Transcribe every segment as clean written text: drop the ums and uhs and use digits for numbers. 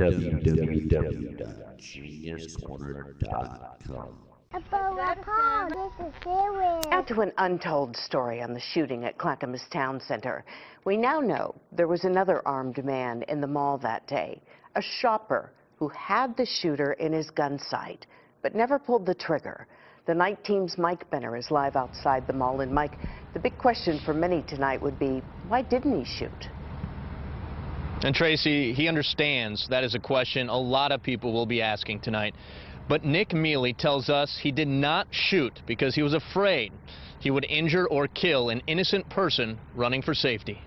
www.geniuscorner.com. Now to an untold story on the shooting at Clackamas Town Center. We now know there was another armed man in the mall that day, a shopper who had the shooter in his gun sight, but never pulled the trigger. The night team's Mike Benner is live outside the mall. And Mike, the big question for many tonight would be, why didn't he shoot? And Tracy, he understands that is a question a lot of people will be asking tonight. But Nick Meli tells us he did not shoot because he was afraid he would injure or kill an innocent person running for safety.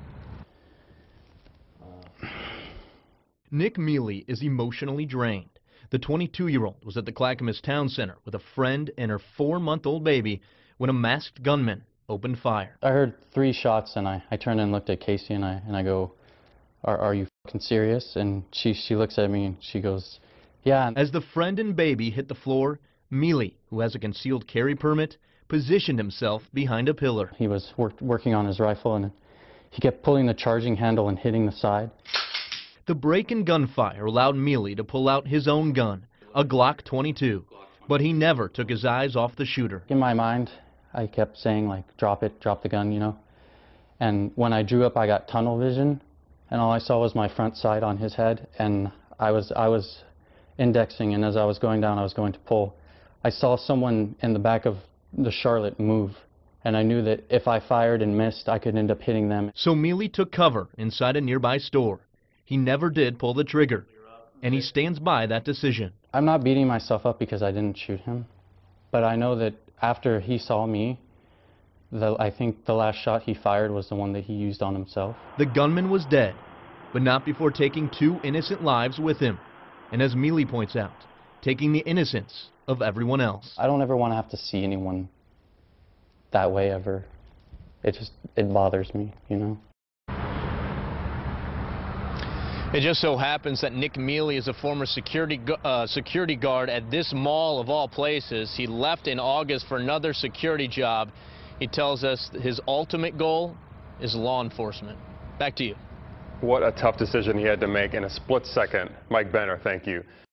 Nick Meli is emotionally drained. The 22-year-old was at the Clackamas Town Center with a friend and her 4-month-old baby when a masked gunman opened fire. I heard 3 shots and I turned and looked at Casey and I go, are you fucking serious? And she looks at me and she goes, yeah. As the friend and baby hit the floor, Meli, who has a concealed carry permit, positioned himself behind a pillar. He was working on his rifle and he kept pulling the charging handle and hitting the side. The break in gunfire allowed Meli to pull out his own gun, a Glock 22, but he never took his eyes off the shooter. In my mind, I kept saying, like, drop it, drop the gun, you know. And when I drew up, I got tunnel vision, and all I saw was my front sight on his head, and I was indexing, and as I was going down, I was going to pull. I saw someone in the back of the Charlotte move, and I knew that if I fired and missed, I could end up hitting them. So Meli took cover inside a nearby store. He never did pull the trigger, and he stands by that decision. I'm not beating myself up because I didn't shoot him, but I know that after he saw me, I think the last shot he fired was the one that he used on himself. The gunman was dead, but not before taking 2 innocent lives with him, and as Meli points out, taking the innocence of everyone else. I don't ever want to have to see anyone that way ever. It bothers me, you know. It just so happens that Nick Meli is a former security guard at this mall of all places. He left in August for another security job. He tells us his ultimate goal is law enforcement. Back to you. What a tough decision he had to make in a split second. Mike Benner, thank you.